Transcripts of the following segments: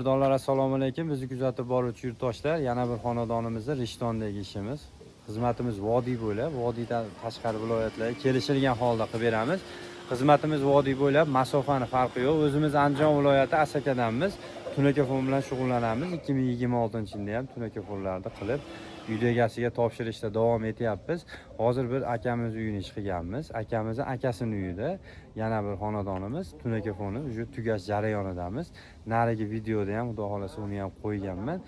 Do'stlar, assalomu alaykum. Bizni kuzatib boruvchi yurtdoshlar, yana bir xonadonimizda Rishtondagi ishimiz. Xizmatimiz vodiy bo'ylab, vodiydan tashqari viloyatlarga kelishilgan holda qilib beramiz. Xizmatimiz vodiy bo'ylab, masofani farqi yo'q. O'zimiz Andijon viloyati Asakadanmiz. Tunakafon bilan shug'ullanamiz. 2026-yilda ham tunakafonlarni qilib, uy egasiga topshirishda davom etyapmiz. Hozir bir akamiz uyini ish qilganmiz. Akamizning akasining uyida yana bir xonadonimiz tunakafoni уже tugash jarayonidamiz. Narigi videoda ham xudo xolasa uni ham qo'yganman.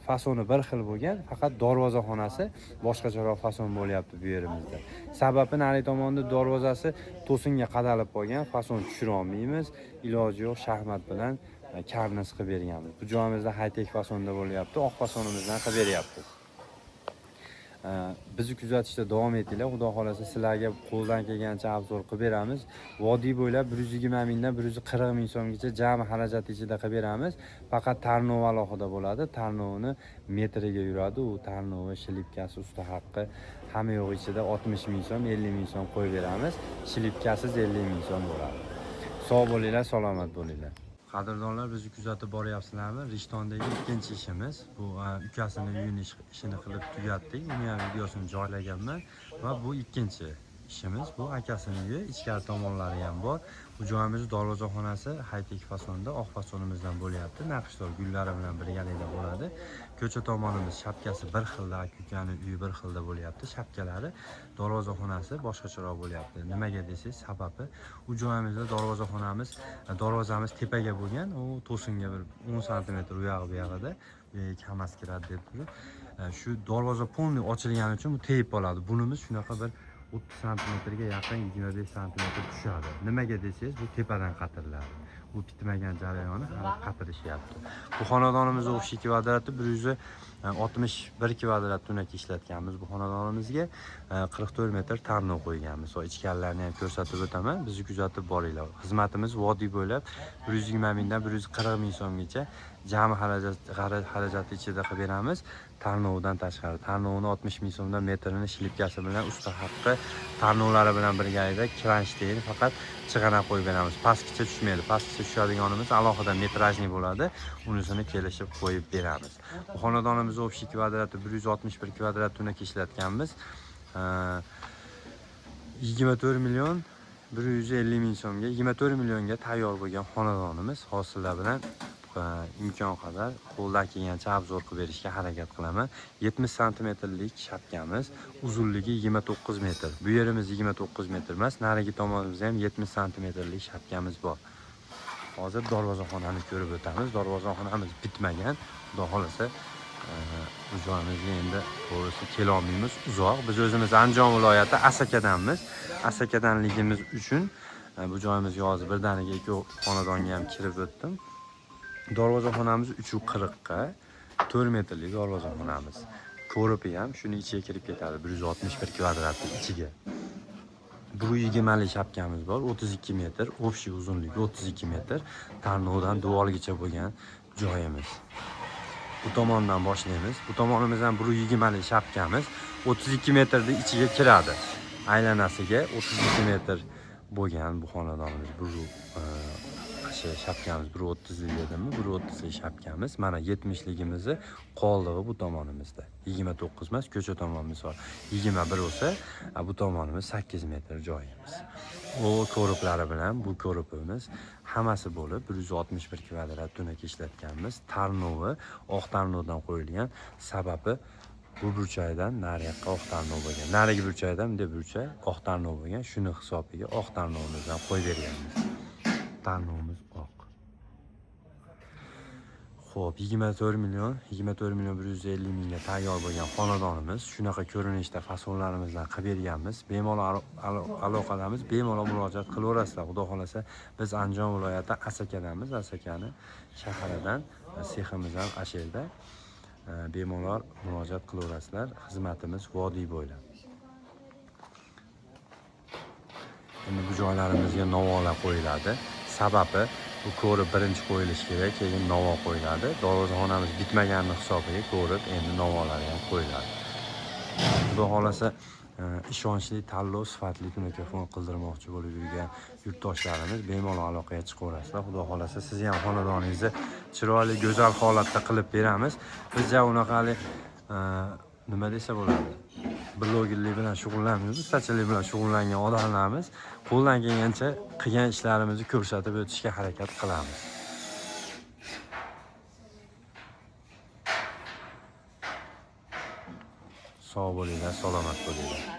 Fasoni bir xil bo'lgan, faqat darvozaxonasi boshqacharoq fason bo'lyapti bu yerimizda. Sababi narigi tomonda darvozasi to'singa qadalib qolgan, fason tushira olmaymiz. Iloji yo'q, shaxmat bilan karniz qilib berganmiz. Bu joyimizda high-tech fasonda bo'lyapti, oq fasonimizdan qilib beryapmiz. Bizni kuzatishda davom etinglar. Xudo xolasa sizlarga qo'ldan kelgancha obzor qilib beramiz. Vodiy bo'ylab 120 mingdan 140 ming so'mgacha jami xarajat ichida qilib beramiz. Faqat tarnov alohida bo'ladi. Tarnovni metriga yuradi. U tarnovi, shilipkasi, usta haqqi hamma yo'q ichida 60 ming so'm, 50 ming so'm qo'yib beramiz. Shilipkasiz 50 ming so'm bo'ladi. Sog' bo'linglar, salomat bo'linglar. Qadrdonlar, bizni kuzatib boryapsizlarmi? Rishtondagi ikkinchi ishimiz. Bu ukasini uyini ishini qilib tugatdik. Uni ham videosini joylaganman va bu ikkinchi ishimiz. Bu akasining uyi, ichkari tomonlari ham bor. Bu joyimiz darvozaxonasi high-tech fasonda, oq fasonimizdan bo'lyapti. Naqshdor gullari bilan birgalikda bo'ladi. Ko'cha tomonimiz shapkasi bir xilda, ukaning uyi bir xilda bo'lyapti. Shapkalari, darvozaxonasi boshqacharoq bo'lyapti. Nimaga desangiz, sababi u joyimizda darvozamiz tepaga bo'lgan, u to'singa bir 10 sm u yog'i bu yog'ida kamaz kiradi deb turib, shu darvoza polniy ochilgani uchun bu tegib qoladi. Bunimiz shunaqa bir 30 sm ga yaqin, 25 sm tushadi. Nimaga desangiz, bu tepadan qatiriladi. Bu bitmagan jarayoni hali qatirishyapti. Bu xonadonimizda o'sha kvadrati 161 kvadrat tunaki ishlatganmiz. Bu xonadonimizga 44 metr tarnov qo'yganmiz. Va ichkarilarini ham ko'rsatib o'taman. Bizni kuzatib boringlar. Xizmatimiz vodiy bo'ylab 120 mingdan 140 ming so'mgacha jami xarajati ichida qilib beramiz. Tarnovdan tashqari, tarnovni 60 ming so'mdan metrini shilipkasi bilan usta haqqi tarnovlari bilan birgalikda kranshtayn faqat chig'ana qo'yib beramiz. Pastgacha tushmaydi. Pastgacha tushadiganimiz alohida metrajli bo'ladi. Unisini kelishib qo'yib beramiz. Bu xonadonimizda общий kvadrati 161 kvadrat tunaki ishlatganmiz. 24 million 150 ming so'mga, 24 millionga tayyor bo'lgan xonadonimiz. Hosillar bilan imkon qadar qo'ldan kelgancha obzor qilib berishga harakat qilaman. 70 santimetrlik shapkamiz, uzunligi 29 metr. Bu yerimiz 29 metr emas, narigi tomonimizda ham 70 santimetrlik shapkamiz bor. Hozir darvozaxonani ko'rib o'tamiz. Darvozaxonamiz bitmagan. Xudo xolasa bu joyimizga endi to'g'risi kela olmaymiz, uzoq. Biz o'zimiz Andijon viloyati Asakadanmiz. Asakadanligimiz uchun bu joyimizga hozir birdaniga ikki xonadonga ham kirib o'tdim. Darvozaxonamiz 340 ga 4 metrlik darvozaxonamiz. Ko'ripi ham shuni ichiga kirib ketadi, 161 kvadratning ichiga. 120 lik shapkamiz bor, 32 metr, общий uzunligi 32 metr, tarnovdan duvorgacha bo'lgan joyimiz. Bu tomondan boshlaymiz. Bu tomonimizdan 120 lik shapkamiz 32 metrning ichiga kiradi. Aylanasiga 32 metr bo'lgan bu xonadonimiz. Bu shapkamiz 130 lik edimi? 130 lik shapkamiz. Mana 70 ligimizni qoldig'i bu tomonimizda. 29 emas, ko'cha tomonimiz bor. 21 bo'lsa, bu tomonimiz 8 metr joyimiz. O ko'riplari bilan bu ko'ripimiz hammasi bo'lib 161 kvadrat tunaki ishlatganmiz. Tarnovi oq tarnovdan qo'yilgan. Sababi bu burchakdan nariga oq tarnov bo'lgan. Narigi burchakdan bunday burchak oq tarnov bo'lgan. Shuni hisobiga oq tarnovimizdan qo'yib berganmiz. Tarnovimiz oq. Xo'p, 24 million 150 mingga tayyor bo'lgan xonadonimiz. Shunaqa ko'rinishda fasonlarimizdan qilib berganmiz. Bemalol aloqadamiz, bemalol murojaat qilaverasizlar. Xudo xolasa biz Andijon viloyati Asakadanmiz. Asakani shahridan, seximiz ham Ashirda. Bemalol murojaat qilaverasizlar. Xizmatimiz vodiy bo'ylab. Endi bu joylarimizga novolar qo'yiladi. Sababi bu ko'rib birinchi qo'yilishi kerak, keyin novo qo'yiladi. Darvozaxonamiz bitmaganini hisobiga ko'rib, endi novolari ham qo'yiladi. Xudo xolasa ishonchli tanlov, sifatli telefon qildirmoqchi bo'lib yurgan yurtdoshlarimiz bemalol aloqaga chiqaverasizlar. Xudo xolasa sizni ham xonadoningizni chiroyli, go'zal holatda qilib beramiz. Biz unaqali nima desa bo'ladi? Blogerlik bilan shug'ullanmaymiz, ustachilik bilan shug'ullangan odamlarimiz. Qo'ldan kelgancha qilgan ishlarimizni ko'rsatib o'tishga harakat qilamiz. Sog' bo'linglar, salomat bo'linglar.